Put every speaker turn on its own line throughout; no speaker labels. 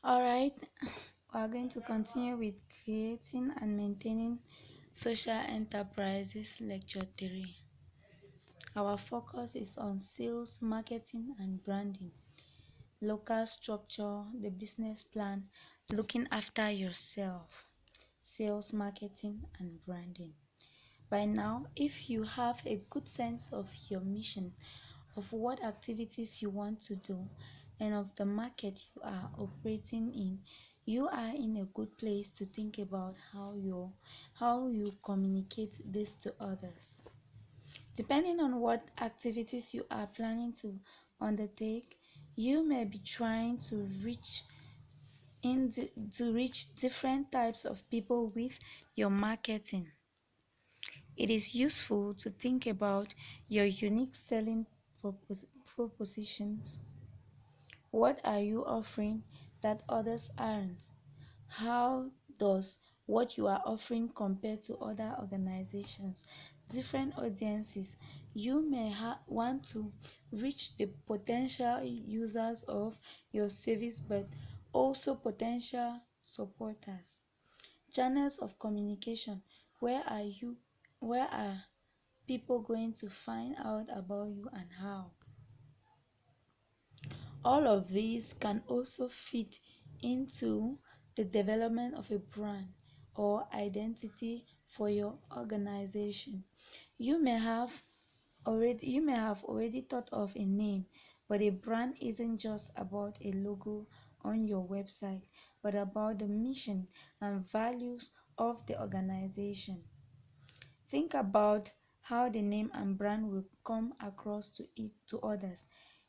Alright, we are going to continue with creating and maintaining social enterprises lecture 3. Our focus is on sales, marketing and branding, local structure, the business plan, looking after yourself, sales, marketing and branding. By now, if you have a good sense of your mission, of what activities you want to do, and of the market you are operating in, you are in a good place to think about how you communicate this to others. Depending on what activities you are planning to undertake, you may be trying to reach different types of people with your marketing. It is useful to think about your unique selling propositions. What are you offering that others aren't? How does what you are offering compare to other organizations, different audiences? You may want to reach the potential users of your service, but also potential supporters. Channels of communication. Where are people going to find out about you and how? All of these can also fit into the development of a brand or identity for your organization. You may have already thought of a name, but a brand isn't just about a logo on your website, but about the mission and values of the organization. Think about how the name and brand will come across to others.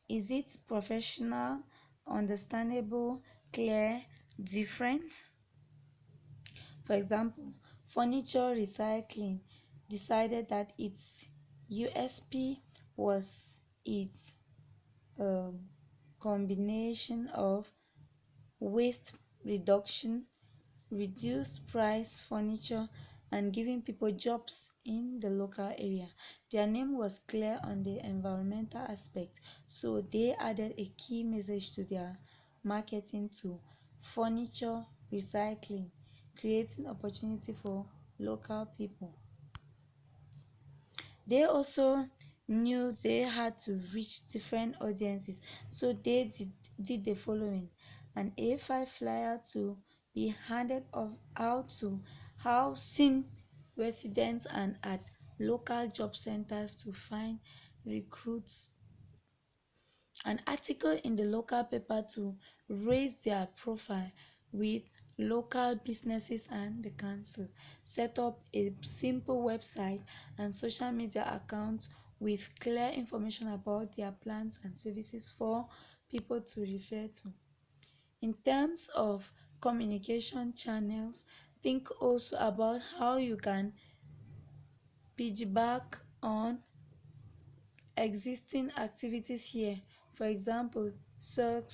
Is it professional, understandable, clear, different? For example, furniture recycling decided that its USP was its um, combination of waste reduction, reduced price furniture, and giving people jobs in the local area. Their name was clear on the environmental aspect, so they added a key message to their marketing to furniture recycling, creating opportunity for local people. They also knew they had to reach different audiences, so they did the following: an A5 flyer to be handed out to housing residents and at local job centers to find recruits, an article in the local paper to raise their profile with local businesses and the council, set up a simple website and social media account with clear information about their plans and services for people to refer to. In terms of communication channels, think also about how you can piggyback on existing activities here. For example, search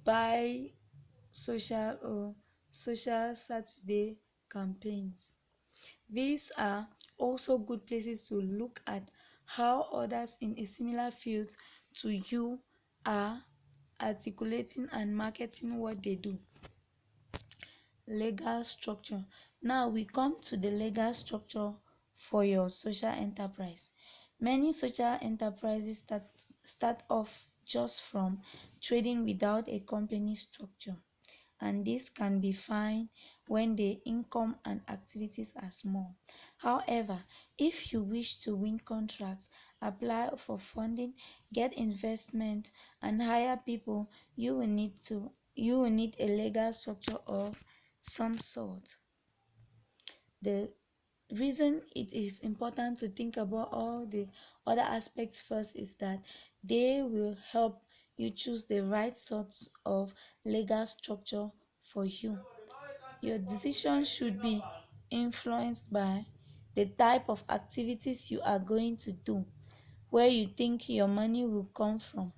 by social Saturday campaigns. These are also good places to look at how others in a similar field to you are articulating and marketing what they do. Legal structure. Now we come to the legal structure for your social enterprise. Many social enterprises start off just from trading without a company structure, and this can be fine when the income and activities are small. However, if you wish to win contracts, apply for funding, get investment, and hire people, you will need a legal structure of some sort. The reason it is important to think about all the other aspects first is that they will help you choose the right sorts of legal structure for you. Your decision should be influenced by the type of activities you are going to do, where you think your money will come from,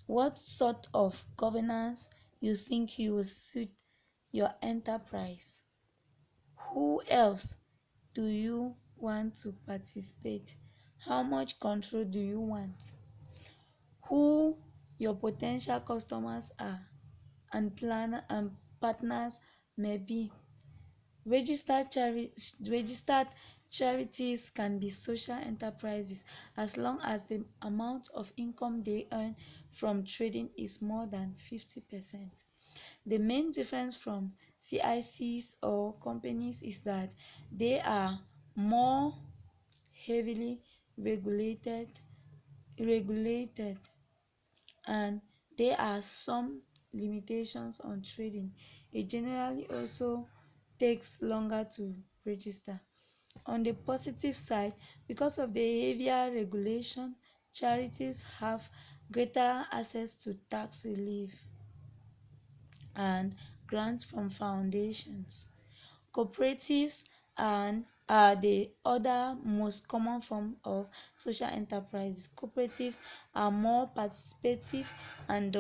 what sort of governance you think you will suit your enterprise, who else do you want to participate, how much control do you want, who your potential customers are, and partners may be. Registered charities can be social enterprises as long as the amount of income they earn from trading is more than 50%. The main difference from CICs or companies is that they are more heavily regulated regulated and there are some limitations on trading. It generally also takes longer to register. On the positive side, because of the heavier regulation, charities have greater access to tax relief and grants from foundations. Cooperatives and are the other most common form of social enterprises. Cooperatives are more participative and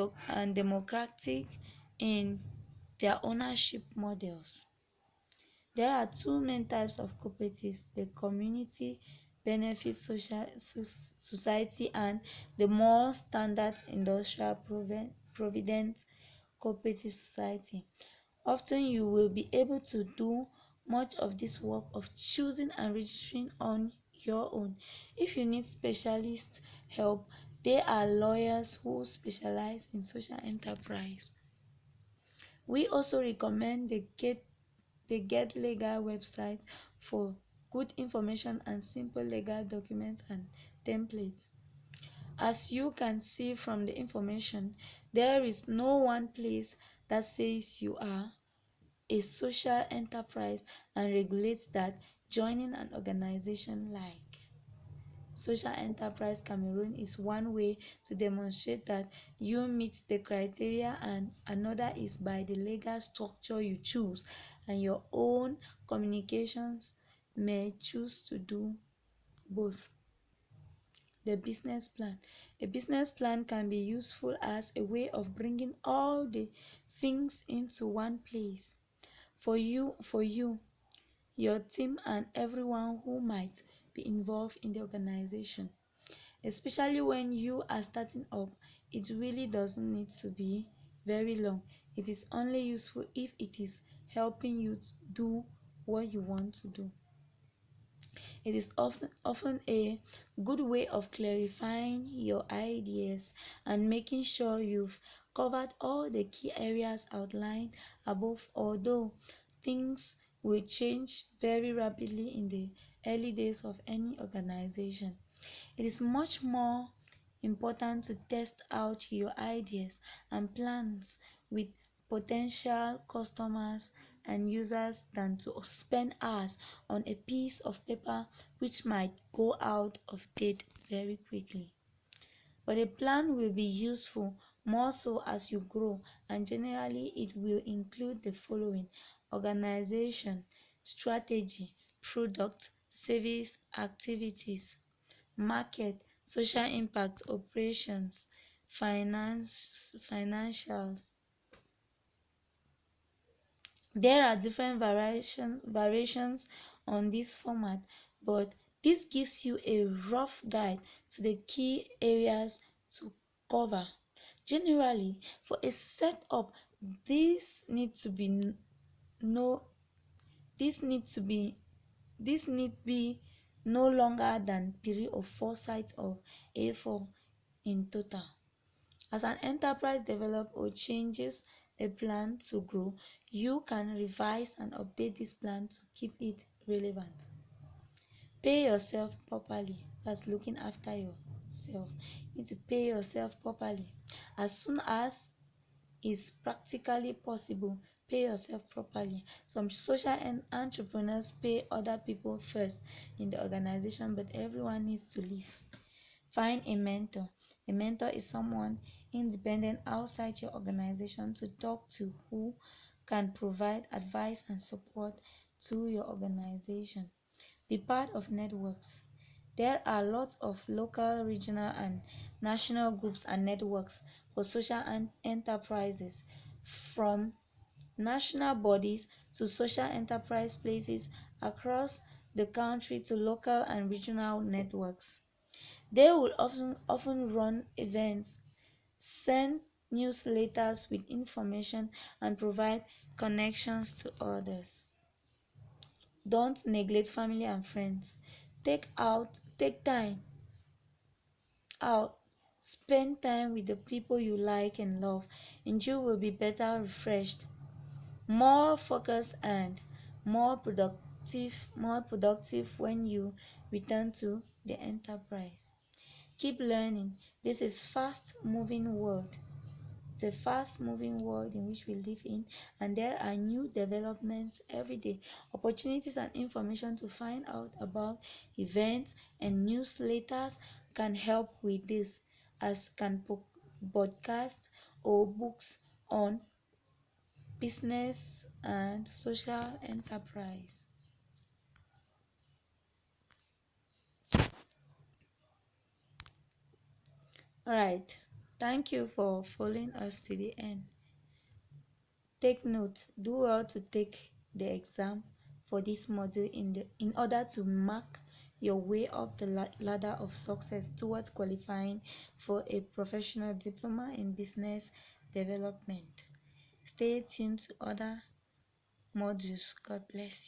democratic in their ownership models. There are two main types of cooperatives: the community benefit society and the more standard industrial provident cooperative society. Often you will be able to do much of this work of choosing and registering on your own. If you need specialist help, there are lawyers who specialize in social enterprise. We also recommend the Get Legal website for good information and simple legal documents and templates. As you can see from the information, there is no one place that says you are a social enterprise and regulates that joining an organization like Social Enterprise Cameroon is one way to demonstrate that you meet the criteria, and another is by the legal structure you choose, and your own communications may choose to do both. The business plan. A business plan can be useful as a way of bringing all the things into one place for you, your team, and everyone who might be involved in the organization. Especially when you are starting up, it really doesn't need to be very long. It is only useful if it is helping you to do what you want to do. It is often a good way of clarifying your ideas and making sure you've covered all the key areas outlined above, although things will change very rapidly in the early days of any organization. It is much more important to test out your ideas and plans with potential customers and users than to spend hours on a piece of paper which might go out of date very quickly. But a plan will be useful more so as you grow, and generally it will include the following: organization, strategy, product, service, activities, market, social impact, operations, financials. There are different variations on this format, but this gives you a rough guide to the key areas to cover. Generally, for a setup, this need to be no this need to be this need be no longer than 3 or 4 sides of A4 in total. As an enterprise develops or changes a plan to grow, you can revise and update this plan to keep it relevant. Pay yourself properly. That's looking after yourself. You need to pay yourself properly. As soon as is practically possible, pay yourself properly. Some social entrepreneurs pay other people first in the organization, but everyone needs to live. Find a mentor. A mentor is someone independent outside your organization to talk to, who can provide advice and support to your organization. Be part of networks. There are lots of local, regional, and national groups and networks for social enterprises, from national bodies to social enterprise places across the country to local and regional networks. They will often run events, send newsletters with information, and provide connections to others. Don't neglect family and friends. Take time out. Spend time with the people you like and love, and you will be better refreshed, more focused, and more productive when you return to the enterprise. Keep learning. This is fast moving world. It's a fast moving world in which we live in, and there are new developments every day, opportunities and information to find out about events and newsletters can help with this, as can podcast or books on business and social enterprise. Alright, thank you for following us to the end. Take note, do well to take the exam for this module in order to mark your way up the ladder of success towards qualifying for a professional diploma in business development. Stay tuned to other modules. God bless you.